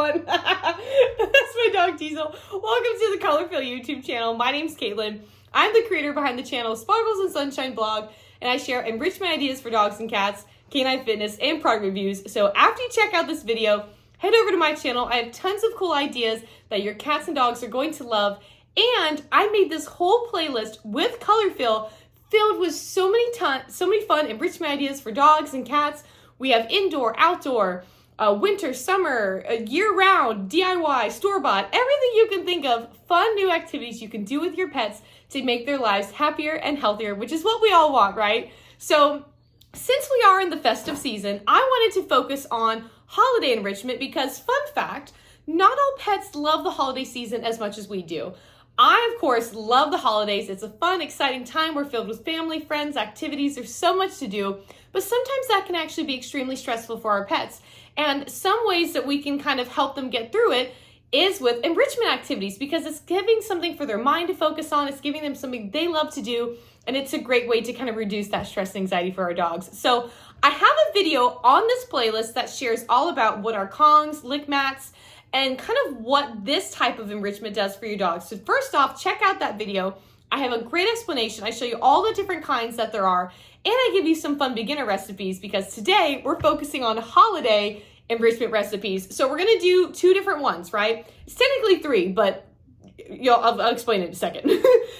everyone. That's my dog Diesel. Welcome to the Colorfil YouTube channel. My name's Caitlin. I'm the creator behind the channel Sparkles and Sunshine blog, and I share enrichment ideas for dogs and cats, canine fitness, and product reviews. So after you check out this video, head over to my channel. I have tons of cool ideas that your cats and dogs are going to love, and I made this whole playlist with Colorfil filled with so many fun enrichment ideas for dogs and cats. We have indoor, outdoor, winter, summer, year-round, DIY, store-bought, everything you can think of, fun new activities you can do with your pets to make their lives happier and healthier, which is what we all want, right? So since we are in the festive season, I wanted to focus on holiday enrichment because, fun fact, not all pets love the holiday season as much as we do. I, of course, love the holidays. It's a fun, exciting time. We're filled with family, friends, activities. There's so much to do, but sometimes that can actually be extremely stressful for our pets. And some ways that we can kind of help them get through it is with enrichment activities, because it's giving something for their mind to focus on. It's giving them something they love to do, and it's a great way to kind of reduce that stress and anxiety for our dogs. So I have a video on this playlist that shares all about what are Kongs, lick mats, and kind of what this type of enrichment does for your dogs. So first off, check out that video. I have a great explanation. I show you all the different kinds that there are, and I give you some fun beginner recipes because today we're focusing on holiday enrichment recipes. So we're gonna do two different ones, right? It's technically three, but I'll explain it in a second.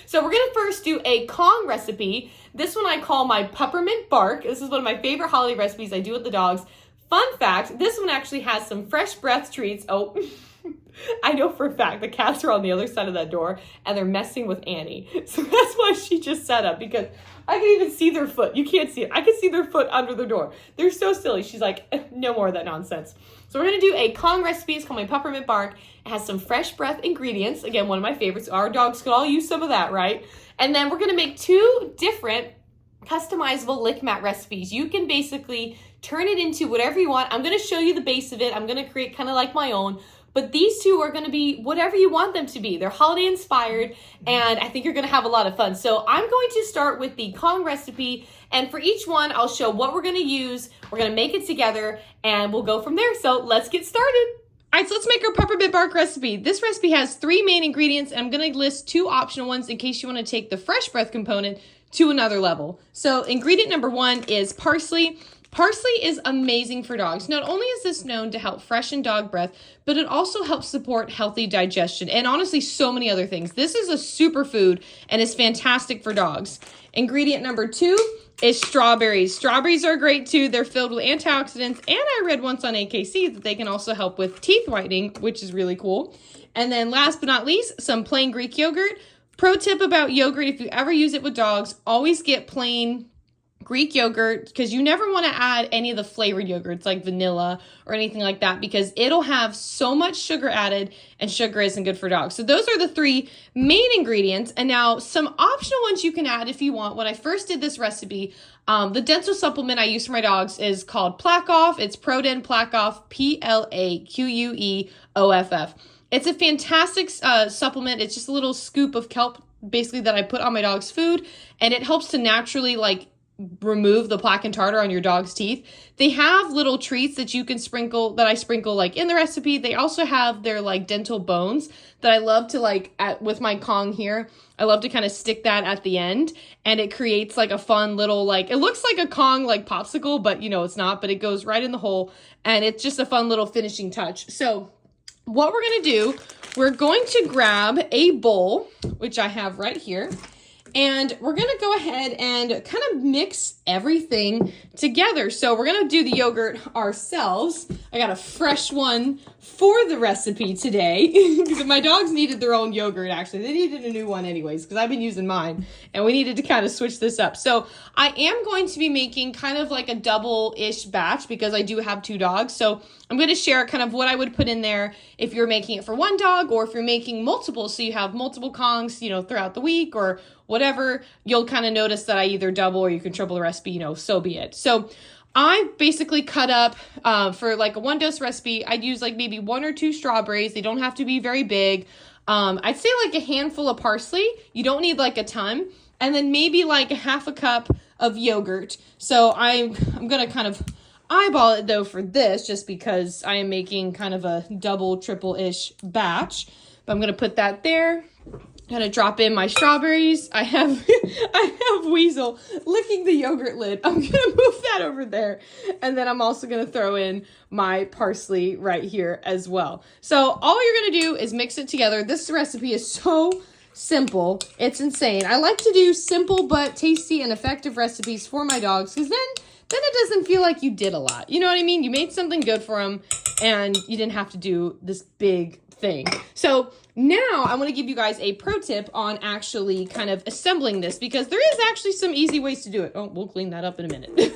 So we're gonna first do a Kong recipe. This one I call my Puppermint Bark. This is one of my favorite holiday recipes I do with the dogs. Fun fact, this one actually has some fresh breath treats. Oh, I know for a fact the cats are on the other side of that door and they're messing with Annie. So that's why she just set up, because I can even see their foot. You can't see it. I can see their foot under the door. They're so silly. She's like, no more of that nonsense. So we're going to do a Kong recipe. It's called my Puppermint Bark. It has some fresh breath ingredients. Again, one of my favorites. Our dogs could all use some of that, right? And then we're going to make two different customizable lick mat recipes. You can basically turn it into whatever you want. I'm going to show you the base of it. I'm going to create kind of like my own, but these two are going to be whatever you want them to be. They're holiday inspired, and I think you're going to have a lot of fun. So I'm going to start with the Kong recipe, and for each one, I'll show what we're going to use. We're going to make it together, and we'll go from there. So let's get started. All right, so let's make our Puppermint Bark recipe. This recipe has three main ingredients, and I'm going to list two optional ones in case you want to take the fresh breath component to another level. So ingredient number one is parsley. Parsley is amazing for dogs. Not only is this known to help freshen dog breath, but it also helps support healthy digestion and honestly so many other things. This is a superfood and is fantastic for dogs. Ingredient number two is strawberries. Strawberries are great too. They're filled with antioxidants, and I read once on AKC that they can also help with teeth whitening, which is really cool. And then last but not least, some plain Greek yogurt. Pro tip about yogurt, if you ever use it with dogs, always get plain Greek yogurt, because you never want to add any of the flavored yogurts like vanilla or anything like that, because it'll have so much sugar added, and sugar isn't good for dogs. So those are the three main ingredients. And now some optional ones you can add if you want. When I first did this recipe, the dental supplement I use for my dogs is called Plaqueoff. It's ProDen Plaqueoff, Plaqueoff. It's a fantastic supplement. It's just a little scoop of kelp basically that I put on my dog's food, and it helps to naturally remove the plaque and tartar on your dog's teeth. They have little treats that you can sprinkle, that I sprinkle in the recipe. They also have their dental bones that I love to with my Kong here. I love to kind of stick that at the end, and it creates a fun little it looks like a Kong popsicle, but it's not, but it goes right in the hole, and it's just a fun little finishing touch. So what we're going to do, we're going to grab a bowl, which I have right here, and we're going to go ahead and kind of mix everything together. So we're going to do the yogurt ourselves. I got a fresh one for the recipe today because my dogs needed their own yogurt, actually. They needed a new one anyways because I've been using mine, and we needed to kind of switch this up. So I am going to be making kind of a double-ish batch because I do have two dogs. So I'm going to share kind of what I would put in there if you're making it for one dog, or if you're making multiple, so you have multiple Kongs, throughout the week or whatever. You'll kind of notice that I either double or you can triple the recipe, so be it. So I basically cut up for a 1-dose recipe. I'd use maybe 1 or 2 strawberries. They don't have to be very big. I'd say a handful of parsley. You don't need a ton. And then maybe a half a cup of yogurt. So I'm going to kind of eyeball it though for this, just because I am making kind of a double, triple-ish batch. But I'm gonna put that there. Gonna drop in my strawberries. I have Weasel licking the yogurt lid. I'm gonna move that over there. And then I'm also gonna throw in my parsley right here as well. So all you're gonna do is mix it together. This recipe is so simple. It's insane. I like to do simple but tasty and effective recipes for my dogs, because then it doesn't feel like you did a lot. You know what I mean? You made something good for them and you didn't have to do this big thing. So now I want to give you guys a pro tip on actually kind of assembling this, because there is actually some easy ways to do it. Oh, we'll clean that up in a minute.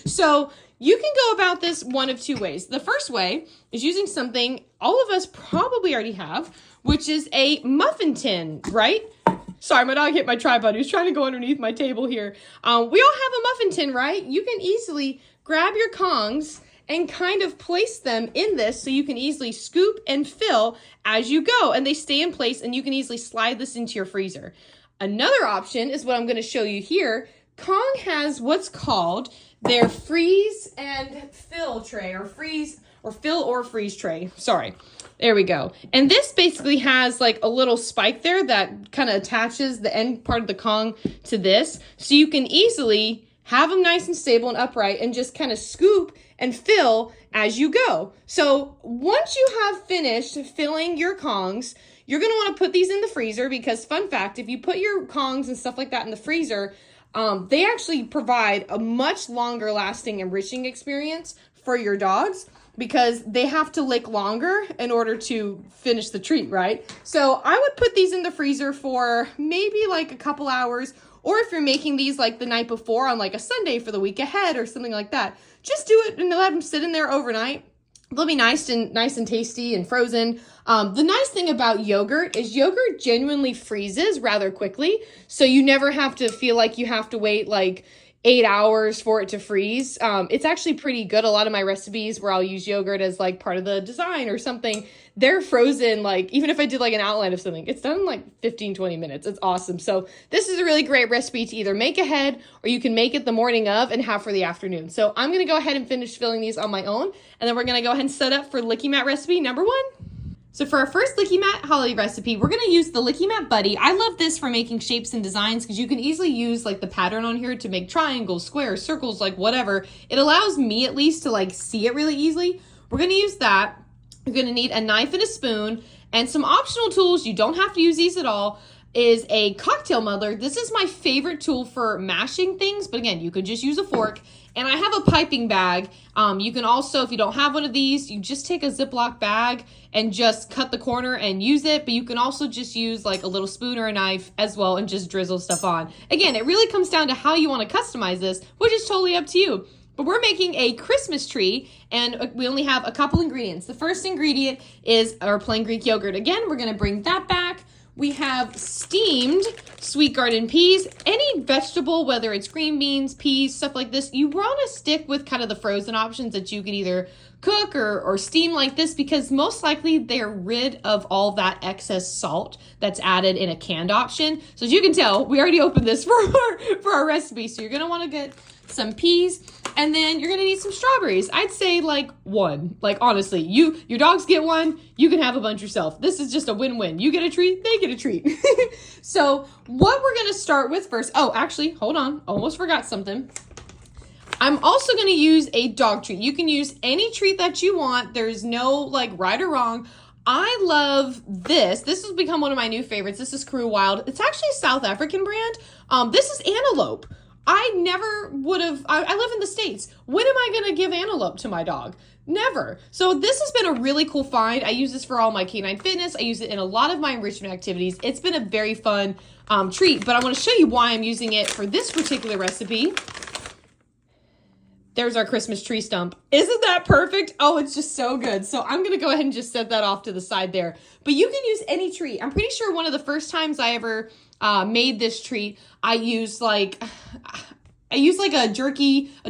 So you can go about this one of two ways. The first way is using something all of us probably already have, which is a muffin tin, right? Sorry, my dog hit my tripod. He was trying to go underneath my table here. We all have a muffin tin, right? You can easily grab your Kongs and kind of place them in this so you can easily scoop and fill as you go. And they stay in place and you can easily slide this into your freezer. Another option is what I'm going to show you here. Kong has what's called their freeze and fill tray, or fill or freeze tray. Sorry. There we go. And this basically has like a little spike there that kind of attaches the end part of the Kong to this. So you can easily have them nice and stable and upright and just kind of scoop and fill as you go. So once you have finished filling your Kongs, you're going to want to put these in the freezer, because fun fact, if you put your Kongs and stuff like that in the freezer, they actually provide a much longer lasting enriching experience for your dogs, because they have to lick longer in order to finish the treat, right? So I would put these in the freezer for maybe like a couple hours, or if you're making these like the night before on like a Sunday for the week ahead or something like that, just do it and let them sit in there overnight. They'll be nice and tasty and frozen. The nice thing about yogurt is yogurt genuinely freezes rather quickly, so you never have to feel like you have to wait like 8 hours for it to freeze. It's actually pretty good. A lot of my recipes where I'll use yogurt as like part of the design or something, they're frozen, like even if I did like an outline of something, it's done in like 15-20 minutes. It's awesome. So this is a really great recipe to either make ahead, or you can make it the morning of and have for the afternoon. So I'm going to go ahead and finish filling these on my own, and then we're going to go ahead and set up for Licky Mat recipe number 1. So for our first Licky Mat holiday recipe, we're going to use the Licky Mat Buddy. I love this for making shapes and designs, because you can easily use like the pattern on here to make triangles, squares, circles, like whatever. It allows me at least to like see it really easily. We're going to use that. You're going to need a knife and a spoon and some optional tools. You don't have to use these at all. Is a cocktail muddler. This is my favorite tool for mashing things, but again, you could just use a fork. And I have a piping bag. You can also, if you don't have one of these, you just take a Ziploc bag and just cut the corner and use it. But you can also just use like a little spoon or a knife as well and just drizzle stuff on. Again, it really comes down to how you want to customize this, which is totally up to you. But we're making a Christmas tree, and we only have a couple ingredients. The first ingredient is our plain Greek yogurt. Again, we're going to bring that back. We have steamed sweet garden peas. Any vegetable, whether it's green beans, peas, stuff like this, you want to stick with kind of the frozen options that you can either cook or steam like this, because most likely they're rid of all that excess salt that's added in a canned option. So as you can tell, we already opened this for our recipe. So you're going to want to get some peas, and then you're going to need some strawberries. I'd say like 1. Like honestly, your dogs get 1, you can have a bunch yourself. This is just a win-win. You get a treat, they get a treat. So what we're going to start with first, oh, actually, hold on. Almost forgot something. I'm also going to use a dog treat. You can use any treat that you want. There's no like right or wrong. I love this. This has become one of my new favorites. This is Karoo Wild. It's actually a South African brand. This is antelope. I never would have, I live in the States. When am I going to give antelope to my dog? Never. So this has been a really cool find. I use this for all my canine fitness. I use it in a lot of my enrichment activities. It's been a very fun treat, but I want to show you why I'm using it for this particular recipe. There's our Christmas tree stump. Isn't that perfect? Oh, it's just so good. So I'm going to go ahead and just set that off to the side there. But you can use any treat. I'm pretty sure one of the first times I ever made this treat, I used like, I use like a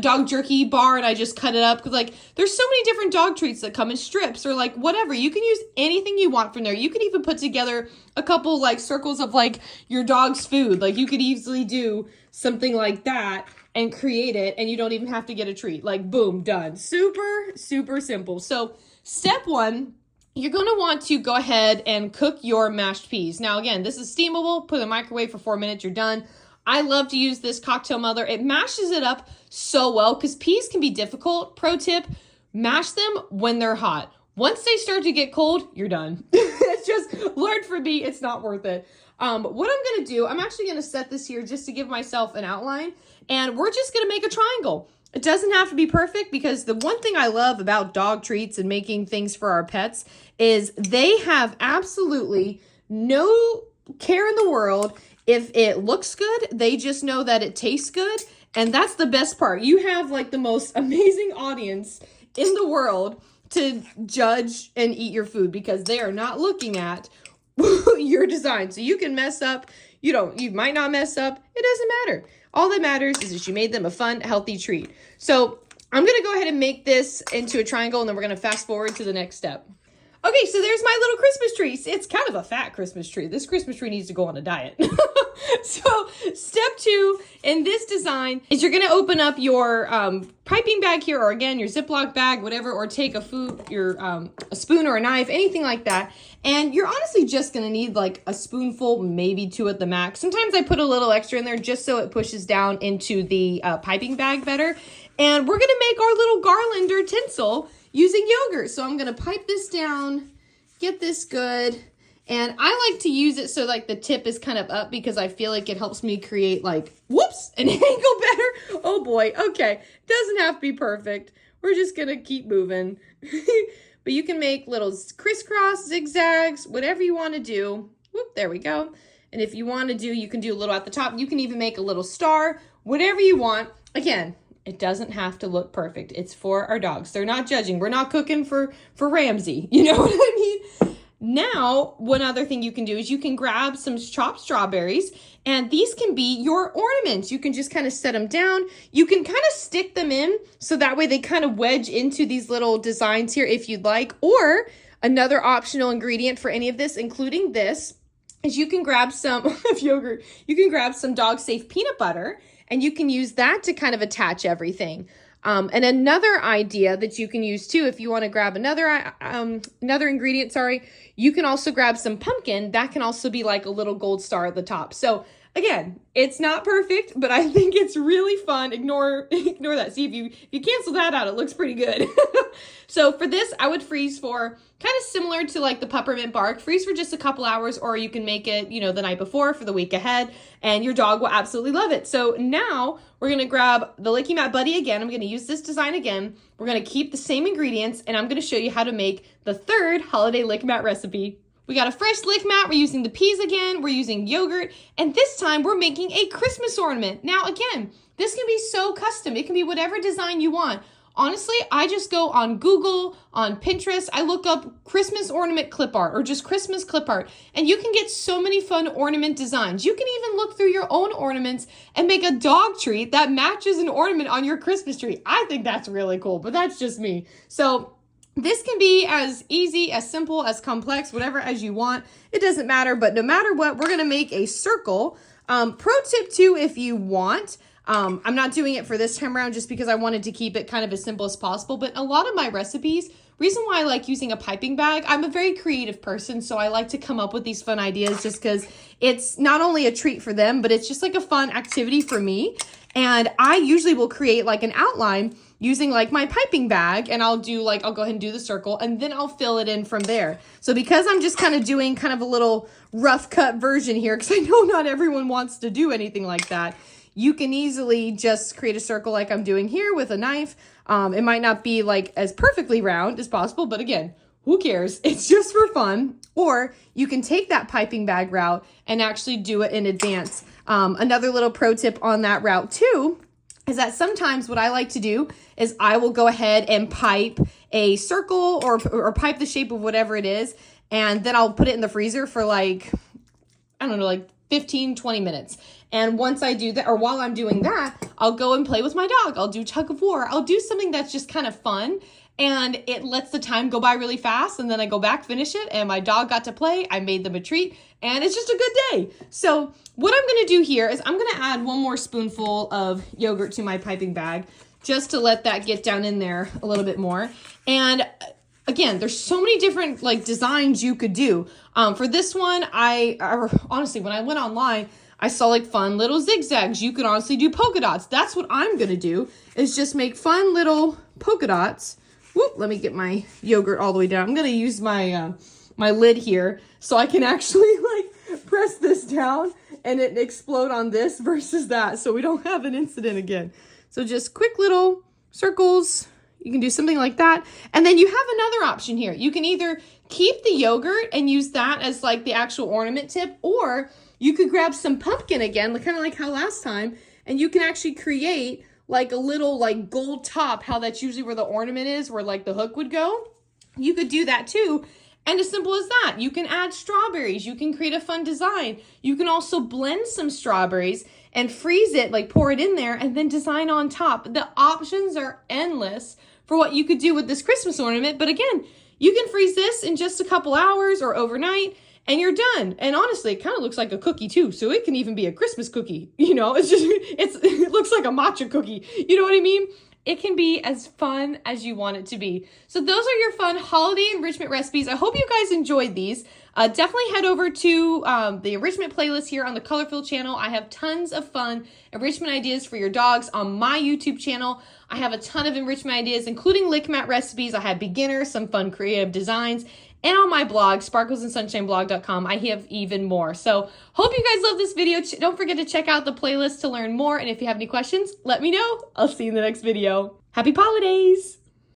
dog jerky bar, and I just cut it up because like there's so many different dog treats that come in strips or like whatever. You can use anything you want from there. You can even put together a couple like circles of like your dog's food. Like you could easily do something like that and create it, and you don't even have to get a treat. Like boom, done. Super, super simple. So step one, you're going to want to go ahead and cook your mashed peas. Now again, this is steamable. Put in the microwave for 4 minutes, you're done. I love to use this cocktail mother. It mashes it up so well because peas can be difficult. Pro tip, mash them when they're hot. Once they start to get cold, you're done. It's just, learned from me, it's not worth it. What I'm going to do, I'm actually going to set this here just to give myself an outline, and we're just going to make a triangle. It doesn't have to be perfect because the one thing I love about dog treats and making things for our pets is they have absolutely no care in the world if it looks good. They just know that it tastes good. And that's the best part. You have like the most amazing audience in the world to judge and eat your food because they are not looking at your design. So you can mess up. You might not mess up. It doesn't matter. All that matters is that you made them a fun, healthy treat. So I'm going to go ahead and make this into a triangle, and then we're going to fast forward to the next step. Okay, so there's my little Christmas tree. It's kind of a fat Christmas tree. This Christmas tree needs to go on a diet. So step two in this design is you're going to open up your piping bag here, or again, your Ziploc bag, whatever, or take a spoon or a knife, anything like that. And you're honestly just going to need like a spoonful, maybe two at the max. Sometimes I put a little extra in there just so it pushes down into the piping bag better. And we're going to make our little garland or tinsel using yogurt. So I'm going to pipe this down, get this good. And I like to use it so like the tip is kind of up because I feel like it helps me create like, whoops, an angle better. Oh boy. Okay. Doesn't have to be perfect. We're just going to keep moving. But you can make little crisscross, zigzags, whatever you want to do. Whoop, there we go. And if you want to do, you can do a little at the top. You can even make a little star, whatever you want. Again, it doesn't have to look perfect. It's for our dogs. They're not judging. We're not cooking for Ramsey. You know what I mean? Now, one other thing you can do is you can grab some chopped strawberries, and these can be your ornaments. You can just kind of set them down. You can kind of stick them in so that way they kind of wedge into these little designs here if you'd like. Or another optional ingredient for any of this, including this, is you can grab some of yogurt. You can grab some dog-safe peanut butter, and you can use that to kind of attach everything. And another idea that you can use too, if you want to grab another ingredient, you can also grab some pumpkin. That can also be like a little gold star at the top. So again, it's not perfect, but I think it's really fun. Ignore that. See, if you cancel that out, it looks pretty good. So for this, I would freeze for kind of similar to like the Puppermint Bark. Freeze for just a couple hours, or you can make it, the night before for the week ahead, and your dog will absolutely love it. So now we're going to grab the Licky Mat Buddy again. I'm going to use this design again. We're going to keep the same ingredients, and I'm going to show you how to make the third holiday Lick Mat recipe. We got a fresh lick mat. We're using the peas again. We're using yogurt. And this time we're making a Christmas ornament. Now, again, this can be so custom. It can be whatever design you want. Honestly, I just go on Google, on Pinterest. I look up Christmas ornament clip art or just Christmas clip art. And you can get so many fun ornament designs. You can even look through your own ornaments and make a dog treat that matches an ornament on your Christmas tree. I think that's really cool, but that's just me. So this can be as easy, as simple, as complex, whatever as you want. It doesn't matter, but no matter what, we're going to make a circle. Pro tip too, if you want, I'm not doing it for this time around just because I wanted to keep it kind of as simple as possible, but a lot of my recipes, reason why I like using a piping bag, I'm a very creative person, so I like to come up with these fun ideas just because it's not only a treat for them, but it's just like a fun activity for me. And I usually will create like an outline using like my piping bag, and I'll go ahead and do the circle, and then I'll fill it in from there. So because I'm just kind of doing kind of a little rough cut version here, because I know not everyone wants to do anything like that, you can easily just create a circle like I'm doing here with a knife. It might not be like as perfectly round as possible, but again, who cares? It's just for fun. Or you can take that piping bag route and actually do it in advance. Another little pro tip on that route too is that sometimes what I like to do is I will go ahead and pipe a circle or pipe the shape of whatever it is, and then I'll put it in the freezer for like, I don't know, like 15, 20 minutes. And once I do that, or while I'm doing that, I'll go and play with my dog. I'll do tug of war. I'll do something that's just kind of fun. And it lets the time go by really fast. And then I go back, finish it, and my dog got to play. I made them a treat, and it's just a good day. So what I'm gonna do here is I'm gonna add one more spoonful of yogurt to my piping bag just to let that get down in there a little bit more. And again, there's so many different like designs you could do. For this one, honestly, when I went online, I saw like fun little zigzags. You could honestly do polka dots. That's what I'm gonna do, is just make fun little polka dots. Whoop, let me get my yogurt all the way down. I'm gonna use my my lid here so I can actually like press this down and it explode on this versus that, so we don't have an incident again. So just quick little circles. You can do something like that. And then you have another option here. You can either keep the yogurt and use that as like the actual ornament tip, or you could grab some pumpkin again, kind of like how last time, and you can actually create like a little like gold top, how that's usually where the ornament is, where like the hook would go. You could do that too. And as simple as that, you can add strawberries. You can create a fun design. You can also blend some strawberries and freeze it, like pour it in there and then design on top. The options are endless for what you could do with this Christmas ornament. But again, you can freeze this in just a couple hours or overnight and you're done. And honestly, it kind of looks like a cookie too. So it can even be a Christmas cookie. You know, it looks like a matcha cookie. You know what I mean? It can be as fun as you want it to be. So those are your fun holiday enrichment recipes. I hope you guys enjoyed these. Definitely head over to the enrichment playlist here on the Colorfil channel. I have tons of fun enrichment ideas for your dogs on my YouTube channel. I have a ton of enrichment ideas, including lick mat recipes. I have beginners, some fun creative designs. And on my blog, sparklesandsunshineblog.com, I have even more. So hope you guys love this video. Don't forget to check out the playlist to learn more. And if you have any questions, let me know. I'll see you in the next video. Happy holidays!